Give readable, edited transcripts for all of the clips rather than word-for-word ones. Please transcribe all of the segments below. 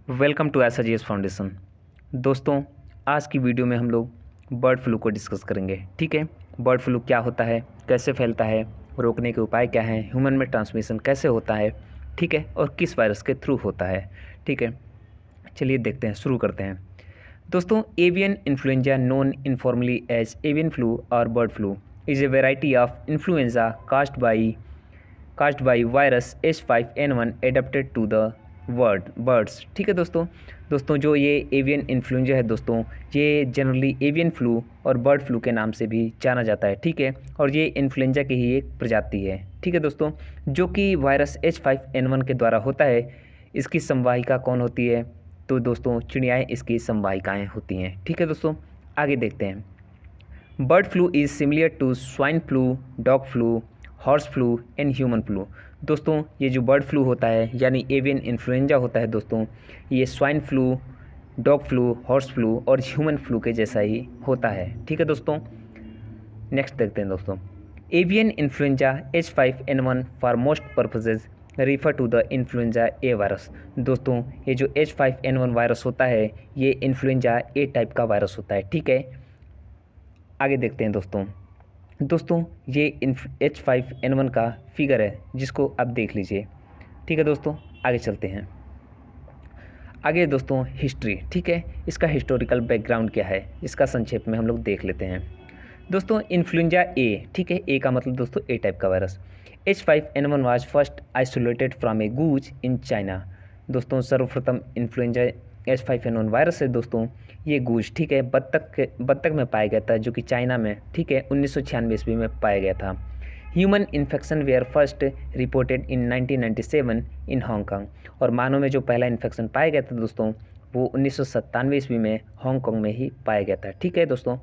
Welcome to S foundation. दोस्तों, आज की वीडियो में हम लोग बर्ड फ्लू को डिस्कस करेंगे। ठीक है, बर्ड फ्लू क्या होता है, कैसे फैलता है, रोकने के उपाय क्या हैं, ह्यूमन में ट्रांसमिशन कैसे होता है, ठीक है, और किस वायरस के थ्रू होता है। ठीक है, चलिए देखते हैं, शुरू करते हैं। दोस्तों, avian influenza known informally as avian flu और bird flu is a variety of influenza caused by virus H5N1 adapted to the birds. ठीक है दोस्तों जो ये एवियन इन्फ्लुएंजा है दोस्तों, ये जनरली एवियन फ्लू और बर्ड फ्लू के नाम से भी जाना जाता है। ठीक है, और ये इन्फ्लुएंजा की ही एक प्रजाति है। ठीक है दोस्तों, जो कि वायरस H5N1 के द्वारा होता है। इसकी संवाहिका कौन होती है? तो दोस्तों चिड़ियाएँ इसकी संवाहिकाएँ होती हैं। ठीक है दोस्तों, आगे देखते हैं। Bird flu is similar to swine flu, dog flu, horse flu and human flu. दोस्तों, ये जो बर्ड फ्लू होता है यानी एवियन इन्फ्लुएंजा होता है दोस्तों, ये swine flu, dog flu, horse flu और ह्यूमन फ्लू के जैसा ही होता है। ठीक है दोस्तों, नेक्स्ट देखते हैं दोस्तों। Avian influenza H5N1 for most purposes refer to the influenza A virus. दोस्तों, ये जो H5N1 वायरस होता है, ये इन्फ्लुएंजा ए टाइप का वायरस होता है। ठीक है, आगे देखते हैं दोस्तों ये H5N1 का फिगर है, जिसको आप देख लीजिए। ठीक है दोस्तों, आगे चलते हैं। आगे दोस्तों हिस्ट्री। ठीक है, इसका हिस्टोरिकल बैकग्राउंड क्या है, इसका संक्षेप में हम लोग देख लेते हैं। दोस्तों, इन्फ्लुएंजा ए, ठीक है, ए का मतलब दोस्तों ए टाइप का virus. H5N1 was first isolated from A goose in China. दोस्तों, सर्वप्रथम इन्फ्लुएंजा H5N1 वायरस है दोस्तों, ये गूज, ठीक है, बत्तख में पाया गया था, जो कि चाइना में, ठीक है, 1996 ईस्वी में पाया गया था। Human infection were first reported in 1997 in Hong Kong. और मानव में जो पहला इन्फेक्शन पाया गया था दोस्तों, वो 1997 ईस्वी में हांगकांग में ही पाया गया था। ठीक है दोस्तों,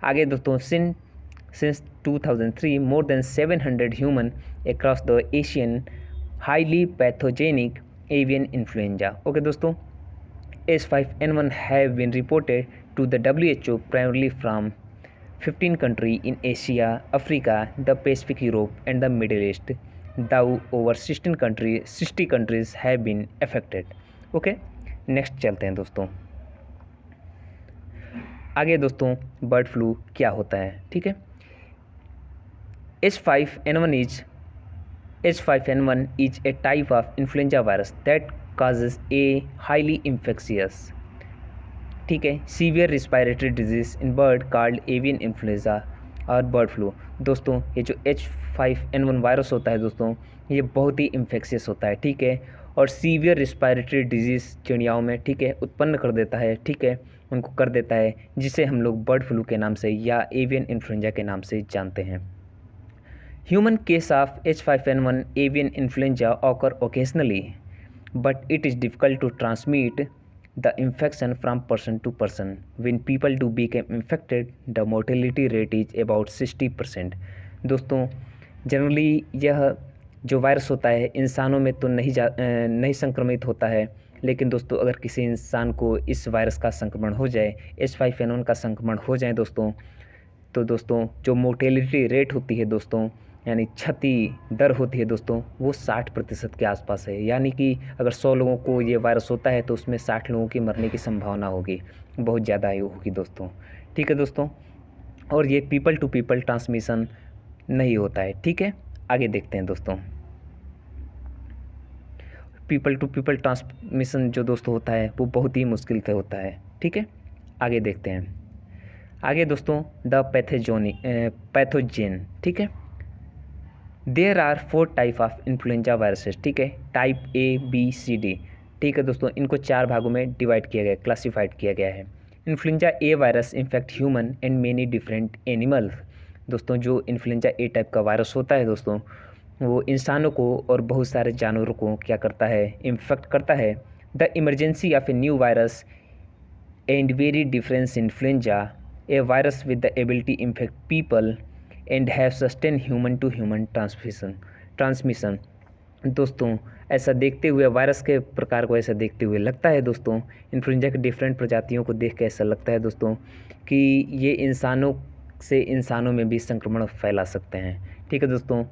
आगे दोस्तों, since 2003 more than 700 human across the Asian highly pathogenic avian influenza. Okay दोस्तों, H5N1 have been reported to the WHO primarily from 15 countries in Asia, Africa, the Pacific, Europe, and the Middle East. Though over 60 countries have been affected. Okay, next चलते हैं दोस्तों। आगे दोस्तों, bird flu क्या होता है? ठीक है, H5N1 is a type of influenza virus that causes a highly infectious, ठीक है, severe respiratory disease in bird called avian influenza और बर्ड फ्लू। दोस्तों, ये जो H5N1 वायरस होता है दोस्तों, ये बहुत ही इन्फेक्शियस होता है। ठीक है, और सीवियर रिस्पायरेटरी डिजीज़ चिड़ियाओं में, ठीक है, उत्पन्न कर देता है। ठीक है, उनको कर देता है, जिसे हम लोग बर्ड फ्लू के नाम से या एवियन इन्फ्लुएंजा के नाम से जानते हैं। Human case of H5N1 avian influenza occur occasionally, but it is difficult to transmit the infection from person to person. When people do become infected, the mortality rate is about 60%. दोस्तों, generally यह जो virus होता है इंसानों में तो नहीं संक्रमित होता है, लेकिन दोस्तों अगर किसी इंसान को इस वायरस का संक्रमण हो जाए, H5N1 का संक्रमण हो जाए दोस्तों, तो दोस्तों जो मोर्टेलिटी रेट होती है दोस्तों, यानी क्षति दर होती है दोस्तों, वो 60% के आसपास है। यानी कि अगर 100 लोगों को ये वायरस होता है तो उसमें 60 लोगों की मरने की संभावना होगी, बहुत ज़्यादा ही होगी दोस्तों। ठीक है दोस्तों, और ये पीपल टू पीपल ट्रांसमिशन नहीं होता है। ठीक है, आगे देखते हैं दोस्तों। पीपल टू पीपल ट्रांसमिशन जो दोस्तों होता है वो बहुत ही मुश्किल से होता है। ठीक है, आगे देखते हैं। आगे दोस्तों, द पैथोजेन। ठीक है, there are 4 type of influenza viruses. ठीक है, type A, B, C, D। ठीक है दोस्तों, इनको 4 भागों में डिवाइड किया गया, क्लासीफाइड किया गया है। Influenza A virus infect human and many different animals. दोस्तों, जो इन्फ्लुएंजा ए टाइप का वायरस होता है दोस्तों, वो इंसानों को और बहुत सारे जानवरों को क्या करता है, इन्फेक्ट करता है। The emergency of a new virus and very difference influenza, A virus with the ability infect people and have sustain human to human transmission. दोस्तों, ऐसा देखते हुए, वायरस के प्रकार को ऐसा देखते हुए लगता है दोस्तों, इन्फ्लुएंजा के डिफरेंट प्रजातियों को देख के ऐसा लगता है दोस्तों कि ये इंसानों से इंसानों में भी संक्रमण फैला सकते हैं। ठीक है दोस्तों,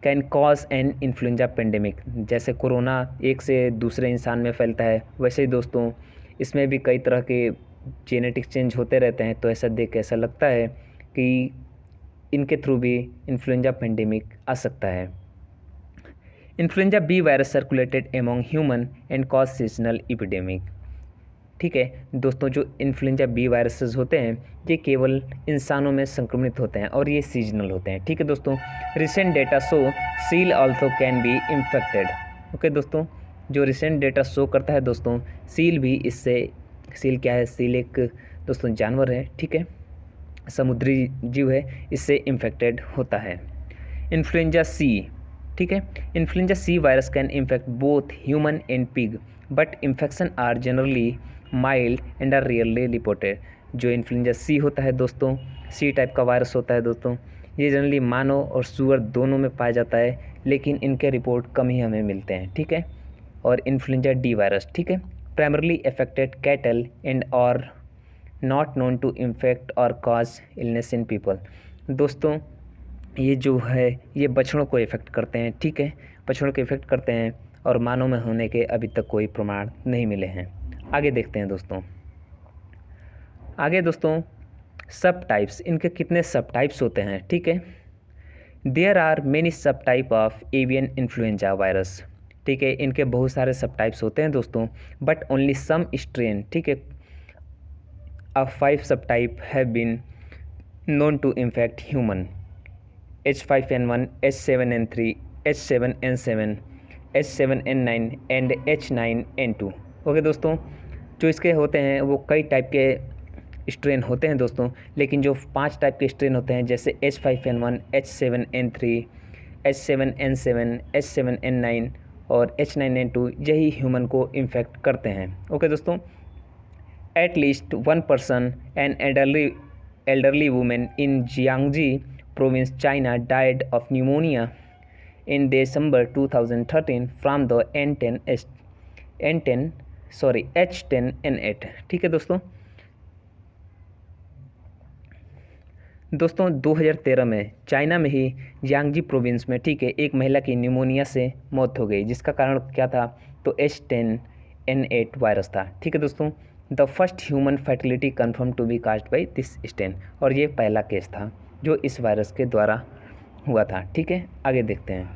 can cause an influenza pandemic. जैसे कोरोना एक से दूसरे इंसान में फैलता है, वैसे ही दोस्तों इसमें भी कई तरह के जेनेटिक चेंज होते रहते हैं। तो ऐसा देख के ऐसा लगता है कि इनके थ्रू भी इन्फ्लुएंजा पेंडेमिक आ सकता है। Influenza B virus circulated among human and cause seasonal epidemic. ठीक है दोस्तों, जो इन्फ्लुएंजा बी वायरसेस होते हैं ये केवल इंसानों में संक्रमित होते हैं और ये सीजनल होते हैं। ठीक है दोस्तों, recent data show seal also can be infected. Okay दोस्तों, जो रिसेंट डेटा शो करता है दोस्तों सील भी इससे, सील क्या है, सील एक दोस्तों जानवर है, ठीक है, समुद्री जीव है, इससे इन्फेक्टेड होता है। इन्फ्लुएंजा सी, ठीक है, influenza C virus can infect both human and pig but infection are generally mild and are rarely reported. जो इन्फ्लुएंजा सी होता है दोस्तों, सी टाइप का वायरस होता है दोस्तों, ये जनरली मानव और सुअर दोनों में पाया जाता है, लेकिन इनके रिपोर्ट कम ही हमें मिलते हैं। ठीक है, और इन्फ्लुएंजा डी वायरस, ठीक है, प्राइमरली अफेक्टेड कैटल एंड और नॉट नोन टू इन्फेक्ट और कॉज इलनेस इन पीपल। दोस्तों ये जो है ये बछड़ों को इफ़ेक्ट करते हैं। ठीक है, बछड़ों को इफ़ेक्ट करते हैं और मानव में होने के अभी तक कोई प्रमाण नहीं मिले हैं। आगे देखते हैं दोस्तों, आगे दोस्तों सब टाइप्स, इनके कितने सब टाइप्स होते हैं। ठीक है, देयर आर मेनी सब type of avian influenza virus. ठीक है, इनके बहुत सारे सब टाइप्स होते हैं दोस्तों, बट ओनली सम स्ट्रेन, ठीक है, of 5 subtype have been known to infect human: H5N1, H7N3, H7N7, H7N9 and H9N2। Okay दोस्तों, जो इसके होते हैं वो कई टाइप के स्ट्रेन होते हैं दोस्तों, लेकिन जो 5 टाइप के स्ट्रेन होते हैं जैसे H5N1, H7N3, H7N7, H7N9 और H9N2 यही ह्यूमन को इन्फेक्ट करते हैं। ओके दोस्तों, At least one person, an elderly woman in Jiangxi province, China, died of pneumonia in December 2013 from the H10N8। ठीक है दोस्तों, 2013 में चाइना में ही जियांगजी प्रोविंस में, ठीक है, एक महिला की न्यूमोनिया से मौत हो गई, जिसका कारण क्या था, तो H10N8 वायरस था। ठीक है दोस्तों, the first human fertility confirm to be caused by this strain, और ये पहला केस था जो इस वायरस के द्वारा हुआ था। ठीक है, आगे देखते हैं।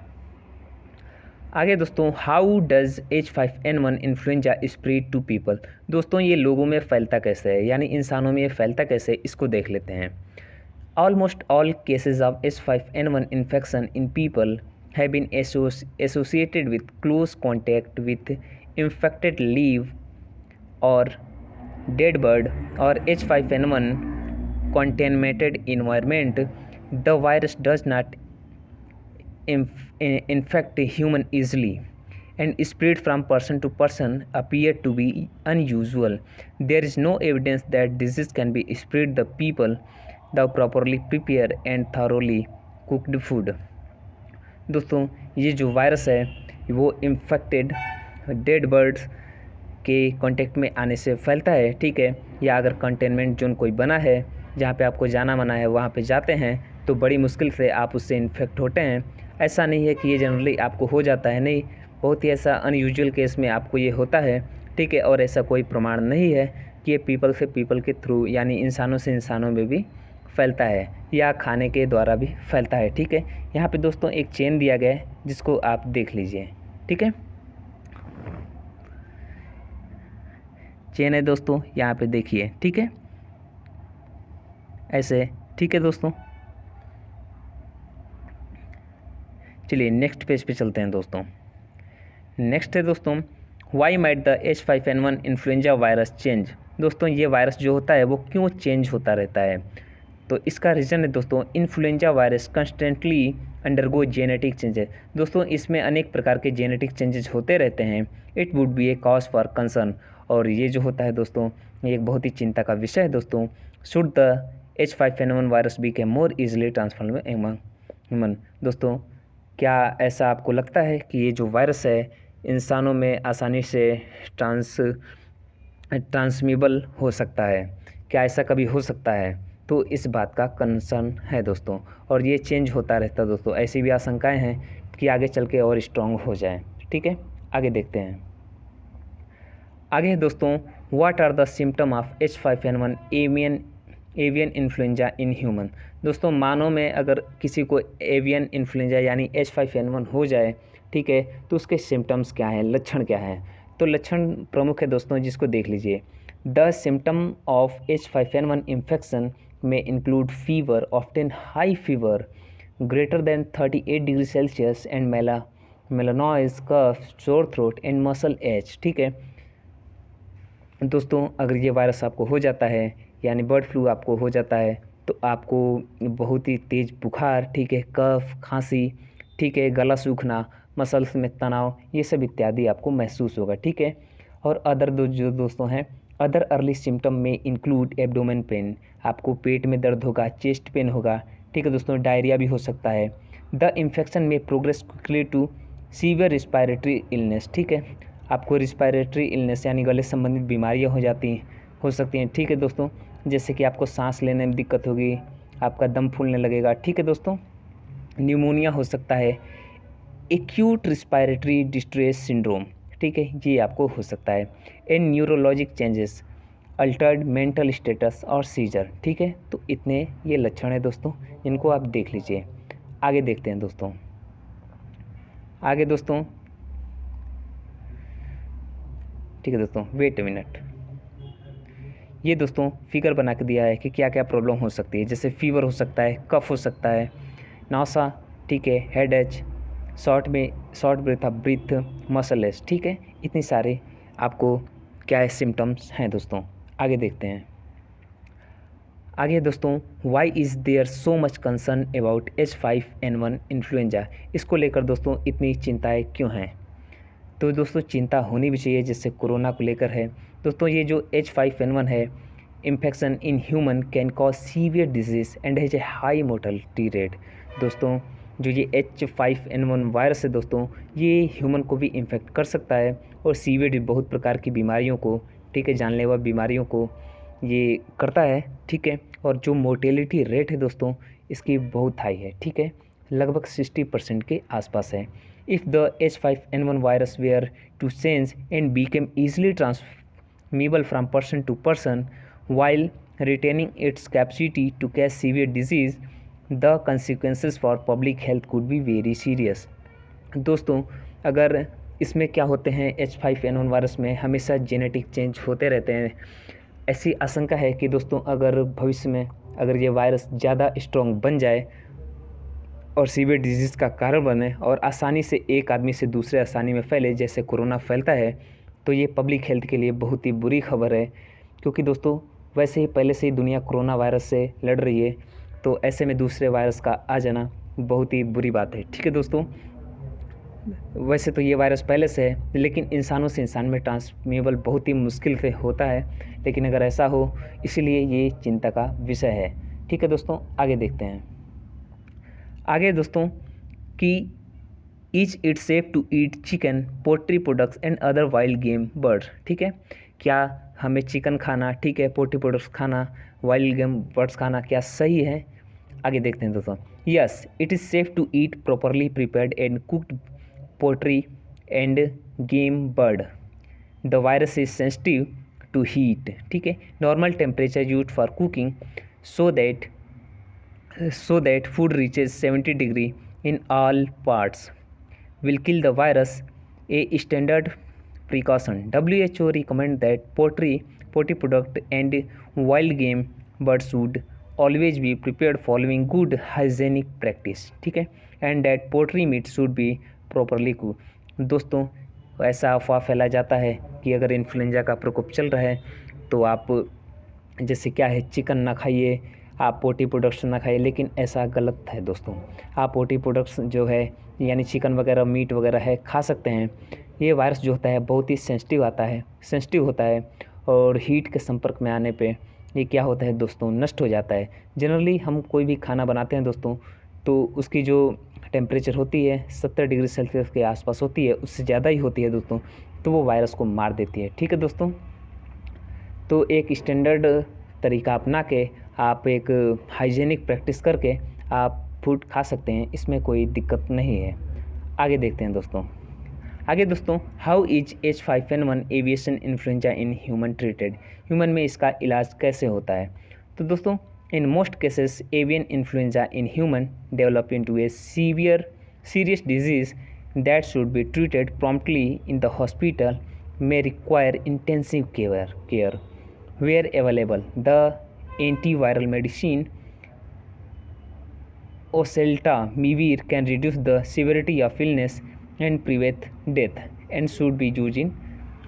आगे दोस्तों, how does H5N1 influenza spread to people. दोस्तों ये लोगों में फैलता कैसे है, यानी इंसानों में ये फैलता कैसे है, इसको देख लेते हैं। Almost all cases of H5N1 infection in people have been associated with close contact with infected live और dead bird or H5N1 contaminated environment. The virus does not infect human easily and spread from person to person appear to be unusual. There is no evidence that disease can be spread the people the properly prepare and thoroughly cooked food। दोस्तों ये जो virus है वो infected dead birds के contact में आने से फैलता है। ठीक है, या अगर कंटेनमेंट जोन कोई बना है जहाँ पे आपको जाना मना है, वहाँ पे जाते हैं तो बड़ी मुश्किल से आप उससे इन्फेक्ट होते हैं। ऐसा नहीं है कि ये जनरली आपको हो जाता है, नहीं, बहुत ही ऐसा अनयूजुअल केस में आपको ये होता है। ठीक है, और ऐसा कोई प्रमाण नहीं है कि ये पीपल से पीपल के थ्रू, यानी इंसानों से इंसानों में भी फैलता है या खाने के द्वारा भी फैलता है। ठीक है, यहाँ पे दोस्तों एक चेन दिया गया है जिसको आप देख लीजिए। ठीक है, चेन है दोस्तों, यहाँ पे देखिए। ठीक है, ऐसे। ठीक है दोस्तों, चलिए नेक्स्ट पेज पे चलते हैं दोस्तों। नेक्स्ट है दोस्तों, why might the H5N1 influenza virus change. दोस्तों ये वायरस जो होता है वो क्यों चेंज होता रहता है, तो इसका रीज़न है दोस्तों, influenza virus constantly undergo genetic changes. दोस्तों इसमें अनेक प्रकार के जेनेटिक चेंजेस होते रहते हैं। It would be A cause for concern, और ये जो होता है दोस्तों ये एक बहुत ही चिंता का विषय है दोस्तों। Should the H5N1 virus B के मोर ईजिली ट्रांसफर एमंग ह्यूमन। दोस्तों क्या ऐसा आपको लगता है कि ये जो वायरस है इंसानों में आसानी से ट्रांसमिबल हो सकता है, क्या ऐसा कभी हो सकता है, तो इस बात का कंसर्न है दोस्तों, और ये चेंज होता रहता है दोस्तों, ऐसी भी आशंकाएं हैं। कि आगे चल के और स्ट्रॉन्ग हो जाए। ठीक है, आगे देखते हैं। आगे है दोस्तों, what are the symptom of H5N1 avian influenza in human. दोस्तों मानव में अगर किसी को एवियन इन्फ्लुएंजा यानी H5N1 हो जाए, ठीक है, तो उसके सिम्टम्स क्या हैं, लक्षण क्या हैं। तो लक्षण प्रमुख है दोस्तों, जिसको देख लीजिए। The symptom of H5N1 infection में include fever, often high fever greater than 38 degree Celsius and malaise, cough, sore throat and muscle H. ठीक है दोस्तों, अगर ये वायरस आपको हो जाता है यानी बर्ड फ्लू आपको हो जाता है, तो आपको बहुत ही तेज़ बुखार, ठीक है, कफ, खांसी, ठीक है, गला सूखना, मसल्स में तनाव, ये सब इत्यादि आपको महसूस होगा। ठीक है, और अदर जो दोस्तों हैं, अदर अर्ली सिम्टम में इंक्लूड एब्डोमेन पेन, आपको पेट में दर्द होगा, चेस्ट पेन होगा, ठीक है दोस्तों, डायरिया भी हो सकता है। The infection may progress quickly to severe respiratory illness. ठीक है, आपको रिस्पायरेटरी इलनेस यानी गले संबंधित बीमारियां हो सकती हैं। ठीक है दोस्तों, जैसे कि आपको सांस लेने में दिक्कत होगी, आपका दम फूलने लगेगा। ठीक है दोस्तों, न्यूमोनिया हो सकता है, एक्यूट रिस्पायरेटरी डिस्ट्रेस सिंड्रोम, ठीक है, ये आपको हो सकता है। And neurologic changes, Altered mental status और सीजर। ठीक है, तो इतने ये लक्षण है दोस्तों, इनको आप देख लीजिए। आगे देखते हैं दोस्तों। आगे दोस्तों, ठीक है दोस्तों, वेट अ मिनट। ये दोस्तों फिगर बना के दिया है कि क्या क्या प्रॉब्लम हो सकती है। जैसे फीवर हो सकता है, कफ हो सकता है, नासा, ठीक है, हेड एच, शॉर्ट ब्रीथ, मसललेस। ठीक है, इतनी सारे आपको क्या है सिम्टम्स हैं दोस्तों। आगे देखते हैं। आगे दोस्तों, why is there so much concern about H5N1 influenza. इसको लेकर दोस्तों इतनी चिंताएं क्यों हैं। तो दोस्तों चिंता होनी भी चाहिए, जैसे कोरोना को लेकर है। दोस्तों ये जो H5N1 है, infection in human can cause severe disease and has a high mortality rate. दोस्तों जो ये H5N1 वायरस है दोस्तों, ये ह्यूमन को भी इन्फेक्ट कर सकता है और सीवियर बहुत प्रकार की बीमारियों को, ठीक है, जानलेवा बीमारियों को ये करता है। ठीक है, और जो मोर्टेलिटी रेट है दोस्तों, इसकी बहुत हाई है। ठीक है, लगभग 60% के आसपास है। If the H5N1 virus were to change and become easily transmissible from person to person while retaining its capacity to cause severe disease, the consequences for public health could be very serious। दोस्तों अगर इसमें क्या होते हैं, H5N1 virus में हमेशा genetic change होते रहते हैं। ऐसी आशंका है कि दोस्तों अगर भविष्य में अगर ये वायरस ज़्यादा स्ट्रॉन्ग बन जाए और सीवियर डिजीज़ का कारण बने और आसानी से एक आदमी से दूसरे आसानी में फैले, जैसे कोरोना फैलता है, तो ये पब्लिक हेल्थ के लिए बहुत ही बुरी खबर है। क्योंकि दोस्तों वैसे ही पहले से ही दुनिया कोरोना वायरस से लड़ रही है, तो ऐसे में दूसरे वायरस का आ जाना बहुत ही बुरी बात है। ठीक है दोस्तों, वैसे तो ये वायरस पहले से है, लेकिन इंसानों से इंसान में ट्रांसमिसिबल बहुत ही मुश्किल से होता है। लेकिन अगर ऐसा हो, इसीलिए ये चिंता का विषय है। ठीक है दोस्तों, आगे देखते हैं। आगे दोस्तों कि is it safe to eat chicken, poultry products and other wild game birds. ठीक है, क्या हमें चिकन खाना, ठीक है, पोल्ट्री प्रोडक्ट्स खाना, वाइल्ड गेम बर्ड्स खाना क्या सही है। आगे देखते हैं दोस्तों। Yes, it is safe to eat properly prepared and cooked poultry and game bird. The virus is sensitive to heat. ठीक है, normal temperature used for cooking so that food reaches 70 degree in all parts will kill the virus, a standard precaution. WHO recommend that poultry product and wild game birds should always be prepared following good hygienic practice. ठीक है, and that poultry meat should be properly cooked। दोस्तों ऐसा अफवाह फैला जाता है कि अगर इन्फ्लुएंजा का प्रकोप चल रहा है तो आप जैसे क्या है, चिकन ना खाइए, आप पोल्ट्री प्रोडक्ट्स ना खाइए, लेकिन ऐसा गलत है दोस्तों। आप पोल्ट्री प्रोडक्ट्स जो है यानी चिकन वगैरह, मीट वगैरह है, खा सकते हैं। ये वायरस जो होता है बहुत ही सेंसिटिव होता है और हीट के संपर्क में आने पे ये क्या होता है दोस्तों, नष्ट हो जाता है। जनरली हम कोई भी खाना बनाते हैं दोस्तों, तो उसकी जो टेम्परेचर होती है 70 डिग्री सेल्सियस के आसपास होती है, उससे ज़्यादा ही होती है दोस्तों, तो वो वायरस को मार देती है। ठीक है दोस्तों, तो एक स्टैंडर्ड तरीका अपना के आप एक हाइजीनिक प्रैक्टिस करके आप फूड खा सकते हैं, इसमें कोई दिक्कत नहीं है। आगे देखते हैं दोस्तों। आगे दोस्तों, how is H5N1 aviation influenza in human treated, human में इसका इलाज कैसे होता है। तो दोस्तों, in most cases avian influenza in human develop into a serious disease that should be treated promptly in the hospital, may require intensive care where available. The antiviral medicine oseltamivir can reduce the severity of illness and prevent death and should be used in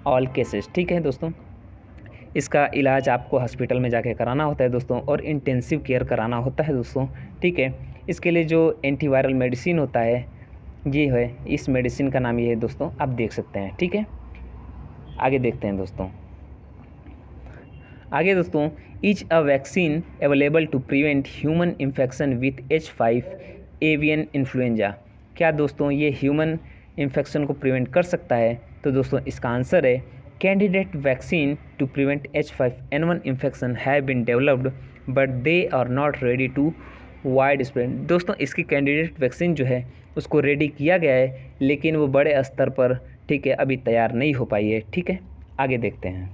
all cases। ठीक है दोस्तों, इसका इलाज आपको hospital में जाके कराना होता है दोस्तों, और इंटेंसिव केयर कराना होता है दोस्तों। ठीक है, इसके लिए जो एंटीवायरल मेडिसिन होता है ये है, इस मेडिसिन का नाम ये है दोस्तों, आप देख सकते हैं। ठीक है, आगे देखते हैं दोस्तों। आगे दोस्तों, is a vaccine available to prevent human infection with H5 avian influenza, क्या दोस्तों ये ह्यूमन इन्फेक्शन को प्रिवेंट कर सकता है। तो दोस्तों इसका आंसर है candidate vaccine to prevent H5N1 infection have been developed but they are not ready to wide spread. दोस्तों इसकी कैंडिडेट वैक्सीन जो है उसको रेडी किया गया है, लेकिन वो बड़े स्तर पर, ठीक है, अभी तैयार नहीं हो पाई है। ठीक है, आगे देखते हैं।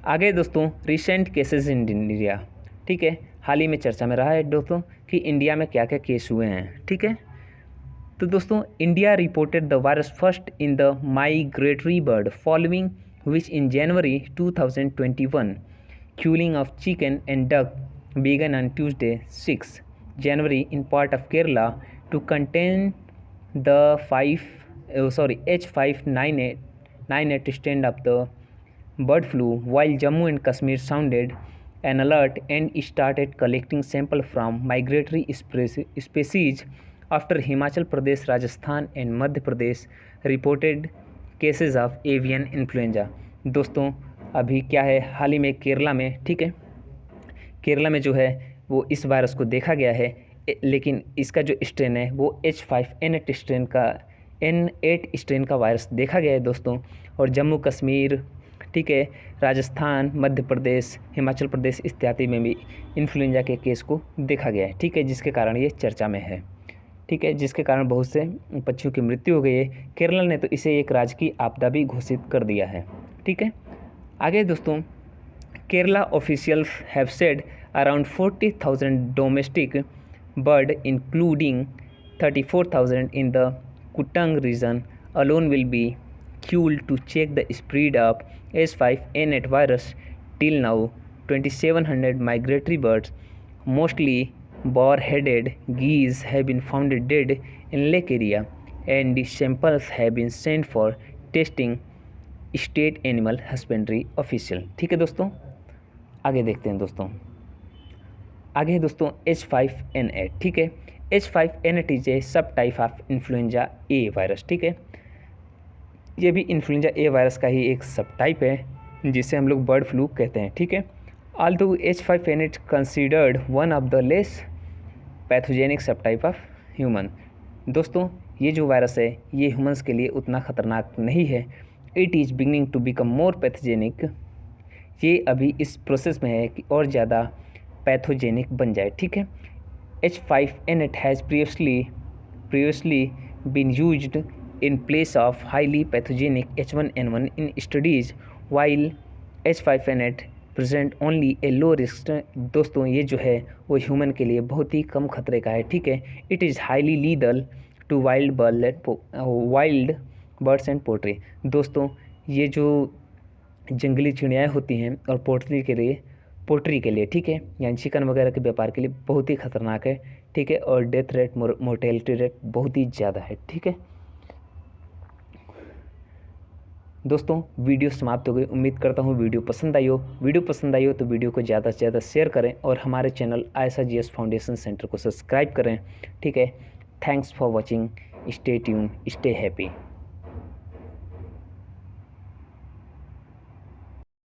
आगे दोस्तों, रिसेंट केसेस इन इंडिया। ठीक है, हाल ही में चर्चा में रहा है दोस्तों कि इंडिया में क्या क्या केस हुए हैं। ठीक है, तो दोस्तों India reported the virus first in the migratory bird following which in January 2021 culling of chicken and duck began on Tuesday 6 January in part of Kerala to contain the H5N8 strain of the bird flu, while Jammu and Kashmir sounded an alert and started collecting samples from migratory species after Himachal Pradesh, Rajasthan and Madhya Pradesh reported cases of avian influenza। दोस्तों अभी क्या है, हाल ही में केरला में, ठीक है, केरला में जो है वो इस वायरस को देखा गया है, लेकिन इसका जो स्ट्रेन है वो H5N8 स्ट्रेन का वायरस देखा गया है दोस्तों। और जम्मू कश्मीर, ठीक है, राजस्थान, मध्य प्रदेश, हिमाचल प्रदेश इत्यादि में भी इन्फ्लुएंजा के केस को देखा गया है। ठीक है, जिसके कारण ये चर्चा में है। ठीक है, जिसके कारण बहुत से पक्षियों की मृत्यु हो गई है। केरल ने तो इसे एक राजकीय आपदा भी घोषित कर दिया है। ठीक है, आगे दोस्तों, Kerala officials have said around 40,000 domestic bird including 34,000 in the Kuttanad region alone will be killed to check the spread of H5N8 virus. Till now 2,700 migratory birds, mostly boar-headed geese, have been found dead in lake area, and the samples have been sent for testing state animal husbandry official. ठीक है दोस्तों, आगे देखते हैं दोस्तों। आगे है दोस्तों H5N8। ठीक है, H5N8 इज ए सब type of influenza A virus. ठीक है, ये भी इन्फ्लुएंजा ए वायरस का ही एक सब टाइप है जिसे हम लोग बर्ड फ्लू कहते हैं। ठीक है, although H5N8 considered one of the less pathogenic सब टाइप ऑफ ह्यूमन। दोस्तों ये जो वायरस है ये ह्यूमंस के लिए उतना खतरनाक नहीं है। It is beginning to become more pathogenic, ये अभी इस प्रोसेस में है कि और ज़्यादा पैथोजेनिक बन जाए। ठीक है, H5N8 has previously been used in place of highly pathogenic H1N1 in studies, while H5N8 present only a low risk। दोस्तों ये जो है वो ह्यूमन के लिए बहुत ही कम खतरे का है। ठीक है, it is highly lethal to wild birds and poultry. दोस्तों ये जो जंगली चिड़ियाँ होती हैं और पोल्ट्री के लिए, ठीक है, यानी चिकन वगैरह के व्यापार के लिए बहुत ही खतरनाक है। ठीक है, और डेथ रेट, मोर्टेलिटी रेट बहुत ही ज़्यादा है। ठीक है दोस्तों, वीडियो समाप्त हो गई। उम्मीद करता हूँ वीडियो पसंद आई हो तो वीडियो को ज़्यादा से ज़्यादा शेयर करें और हमारे चैनल ISRGS फाउंडेशन सेंटर को सब्सक्राइब करें। ठीक है, thanks for watching, stay tune, stay happy.